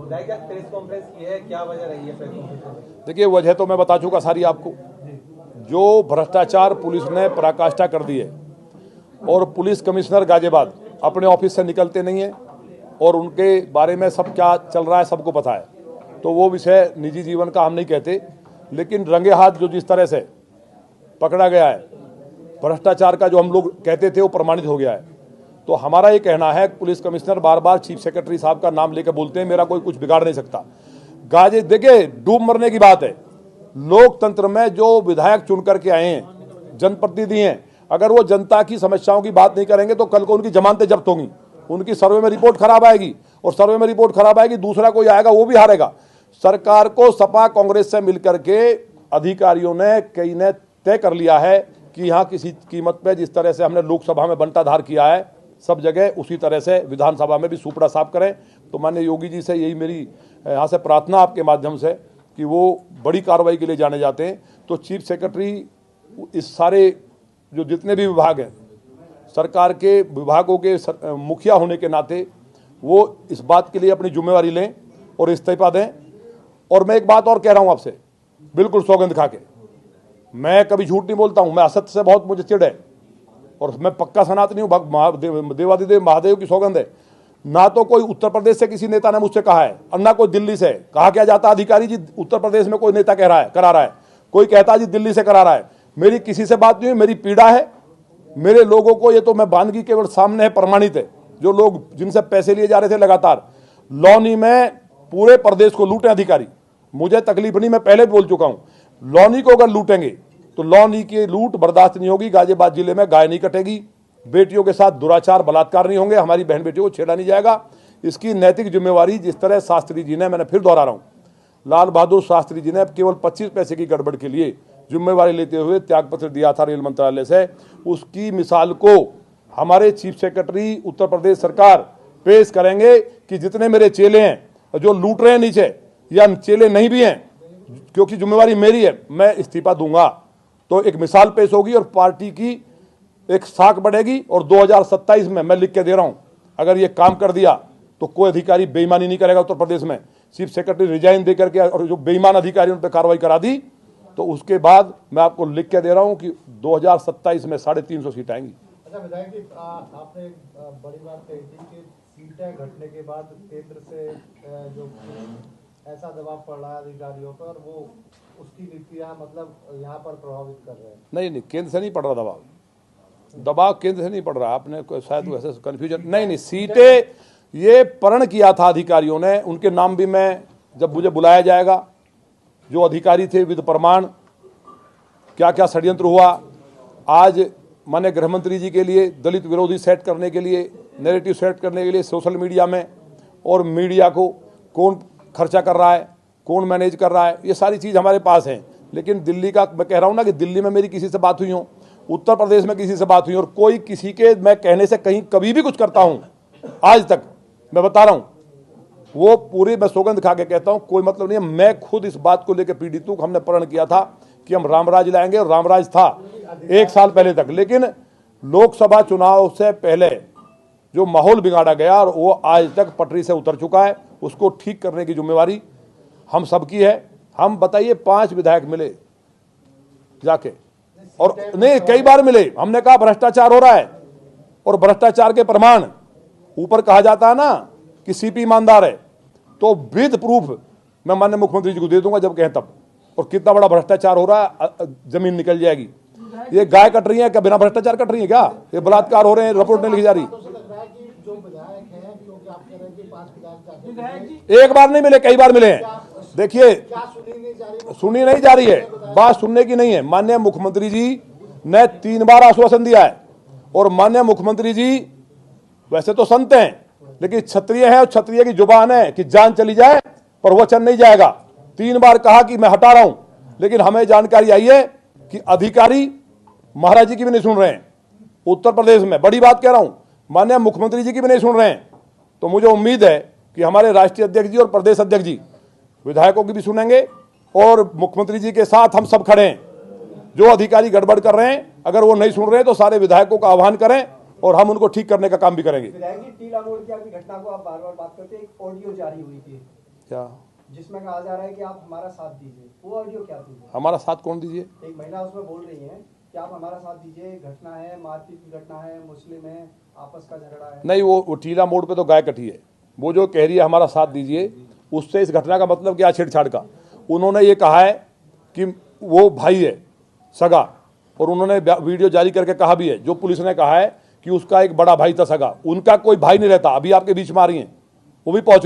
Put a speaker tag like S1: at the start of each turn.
S1: Press conference की है, क्या वजह रही है प्रेस कॉन्फ्रेंस?
S2: देखिए, वजह तो मैं बता चुका सारी आपको। जो भ्रष्टाचार पुलिस ने पराकाष्ठा कर दी है और पुलिस कमिश्नर गाजियाबाद अपने ऑफिस से निकलते नहीं है और उनके बारे में सब क्या चल रहा है सबको पता है, तो वो विषय निजी जीवन का हम नहीं कहते, लेकिन रंगे हाथ जो जिस तरह से पकड़ा गया है, भ्रष्टाचार का जो हम लोग कहते थे वो प्रमाणित हो गया है। तो हमारा ये कहना है, पुलिस कमिश्नर बार बार चीफ सेक्रेटरी साहब का नाम लेकर बोलते हैं, मेरा कोई कुछ बिगाड़ नहीं सकता। गाजे देखिए, डूब मरने की बात है। लोकतंत्र में जो विधायक चुन करके आए हैं, जनप्रतिनिधि हैं, अगर वो जनता की समस्याओं की बात नहीं करेंगे तो कल को उनकी जमानतें जब्त होंगी, उनकी सर्वे में रिपोर्ट खराब आएगी, और सर्वे में रिपोर्ट खराब आएगी, दूसरा कोई आएगा वो भी हारेगा। सरकार को सपा कांग्रेस से मिलकर के अधिकारियों ने कई ने तय कर लिया है कि यहाँ किसी कीमत पे जिस तरह से हमने लोकसभा में बंटाधार किया है, सब जगह उसी तरह से विधानसभा में भी सुपड़ा साफ करें। तो माननीय योगी जी से यही मेरी यहाँ से प्रार्थना आपके माध्यम से कि वो बड़ी कार्रवाई के लिए जाने जाते हैं। तो चीफ सेक्रेटरी इस सारे जो जितने भी विभाग हैं, सरकार के विभागों के मुखिया होने के नाते वो इस बात के लिए अपनी जिम्मेवारी लें और इस्तीफा दें। और मैं एक बात और कह रहा हूँ आपसे, बिल्कुल सौगंध खा के, मैं कभी झूठ नहीं बोलता हूँ, मैं असत्य से बहुत मुझे चिढ़ है और मैं पक्का सनातनी हूँ, देवादिदेव महादेव की सौगंध है। ना तो कोई उत्तर प्रदेश से किसी नेता ने मुझसे कहा है और ना कोई दिल्ली से। कहा क्या जाता अधिकारी जी उत्तर प्रदेश में कोई नेता कह रहा है करा रहा है, कोई कहता जी दिल्ली से करा रहा है। मेरी किसी से बात नहीं हुई, मेरी पीड़ा है मेरे लोगों को। ये तो मैं बानगी केवल सामने है, प्रमाणित है। जो लोग जिनसे पैसे लिए जा रहे थे लगातार लौनी में पूरे प्रदेश को लूटे अधिकारी, मुझे तकलीफ नहीं, मैं पहले भी बोल चुका हूं। लौनी को अगर लूटेंगे तो लौनी की लूट बर्दाश्त नहीं होगी। गाजियाबाद जिले में गाय नहीं कटेगी, बेटियों के साथ दुराचार बलात्कार नहीं होंगे, हमारी बहन बेटियों को छेड़ा नहीं जाएगा। इसकी नैतिक जिम्मेवारी जिस तरह शास्त्री जी ने, मैंने फिर दोहरा रहा हूं, लाल बहादुर शास्त्री जी ने केवल 25 पैसे की गड़बड़ के लिए जिम्मेवारी लेते हुए त्यागपत्र दिया था रेल मंत्रालय से, उसकी मिसाल को हमारे चीफ सेक्रेटरी उत्तर प्रदेश सरकार पेश करेंगे कि जितने मेरे चेले हैं जो लूट रहे हैं नीचे, या चेले नहीं भी हैं, क्योंकि जिम्मेवारी मेरी है, मैं इस्तीफा दूंगा। तो एक मिसाल पेश होगी और पार्टी की एक साख बढ़ेगी। और 2027 में मैं लिख के दे रहा हूं, अगर ये काम कर दिया तो कोई अधिकारी बेईमानी नहीं करेगा उत्तर प्रदेश में। चीफ सेक्रेटरी रिजाइन देकर के और जो बेईमान अधिकारी उन पर कार्रवाई करा दी, तो उसके बाद मैं आपको लिख के दे रहा हूं कि 2027 में 350 सीट आएंगी।
S3: अच्छा विधायक जी, आपने बड़ी बात कही थी कि सीटें घटने के बाद केंद्र से जो ऐसा दबाव पड़ रहा है अधिकारियों पर, वो उसकी नीतियां मतलब यहाँ पर प्रभावित कर रहे हैं।
S2: नहीं, केंद्र से नहीं पड़ रहा दबाव केंद्र से नहीं पड़ रहा। आपने शायद वैसे कन्फ्यूजन, नहीं, सीटें ये प्रण किया था अधिकारियों ने, उनके नाम भी मैं जब मुझे बुलाया जाएगा, जो अधिकारी थे विद प्रमाण, क्या क्या षड्यंत्र हुआ। आज माननीय गृह मंत्री जी के लिए दलित विरोधी सेट करने के लिए, नैरेटिव सेट करने के लिए सोशल मीडिया में, और मीडिया को कौन खर्चा कर रहा है, कौन मैनेज कर रहा है, ये सारी चीज़ हमारे पास है। लेकिन दिल्ली का मैं कह रहा हूँ ना कि दिल्ली में मेरी किसी से बात हुई हो, उत्तर प्रदेश में किसी से बात हुई, और कोई किसी के मैं कहने से कहीं कभी भी कुछ करता हूँ आज तक, मैं बता रहा हूँ, वो पूरी मैं सौगंध खा के कहता हूँ, कोई मतलब नहीं है। मैं खुद इस बात को लेकर पीड़ित हूँ। हमने प्रण किया था कि हम रामराज लाएंगे, और रामराज था 1 साल पहले तक, लेकिन लोकसभा चुनाव से पहले जो माहौल बिगाड़ा गया और वो आज तक पटरी से उतर चुका है, उसको ठीक करने की जिम्मेवारी हम सबकी है। हम बताइए 5 विधायक मिले जाके, और नहीं कई बार मिले, हमने कहा भ्रष्टाचार हो रहा है, और भ्रष्टाचार के प्रमाण ऊपर कहा जाता है ना कि सीपी ईमानदार है, तो विद प्रूफ मैं माननीय मुख्यमंत्री जी को दे दूंगा जब कहें तब। और कितना बड़ा भ्रष्टाचार हो रहा है, जमीन निकल जाएगी। ये गाय कट रही है क्या, बिना भ्रष्टाचार कट रही है क्या? ये बलात्कार हो रहे हैं, रिपोर्ट नहीं लिखी जा रही। एक बार नहीं मिले, कई बार मिले हैं। देखिए, सुनी नहीं जा रही है, बात सुनने की नहीं है। माननीय मुख्यमंत्री जी ने 3 बार आश्वासन दिया है, और माननीय मुख्यमंत्री जी वैसे तो संत हैं, लेकिन क्षत्रिय है, और क्षत्रिय की जुबान है कि जान चली जाए पर वचन नहीं जाएगा। 3 बार कहा कि मैं हटा रहा हूं, लेकिन हमें जानकारी आई है कि अधिकारी महाराज जी की भी नहीं सुन रहे हैं उत्तर प्रदेश में। बड़ी बात कह रहा हूं, माननीय मुख्यमंत्री जी की भी नहीं सुन रहे हैं। तो मुझे उम्मीद है कि हमारे राष्ट्रीय अध्यक्ष जी और प्रदेश अध्यक्ष जी विधायकों की भी सुनेंगे, और मुख्यमंत्री जी के साथ हम सब खड़े हैं। जो अधिकारी गड़बड़ कर रहे हैं, अगर वो नहीं सुन रहे हैं तो सारे विधायकों का आह्वान करें, और हम उनको ठीक करने का काम भी करेंगे।
S4: विधायक जी, टीला मोड़ की आपकी घटना को आप बार-बार बात करते हैं, एक ऑडियो जारी हुई थी
S2: क्या
S4: जिसमें कहा जा रहा है कि आप हमारा साथ दीजिए, वो ऑडियो क्या थी?
S2: हमारा साथ कौन दीजिए?
S4: एक महिला उसमें बोल रही है कि आप हमारा साथ दीजिए, घटना है, मारपीट की घटना है, मुस्लिम है, आपस का झगड़ा है।
S2: नहीं, वो टीला मोड़ पे तो गाय कटी है। वो जो कह रही है हमारा साथ दीजिए, उससे इस घटना का मतलब क्या? छेड़छाड़ का। उन्होंने ये कहा है कि वो भाई है सगा, और उन्होंने वीडियो जारी करके कहा भी है, जो पुलिस ने कहा है कि उसका एक बड़ा भाई था सगा। उनका कोई भाई नहीं रहता। अभी आपके बीच में आ रही हैं, वो भी पहुंच रही हैं।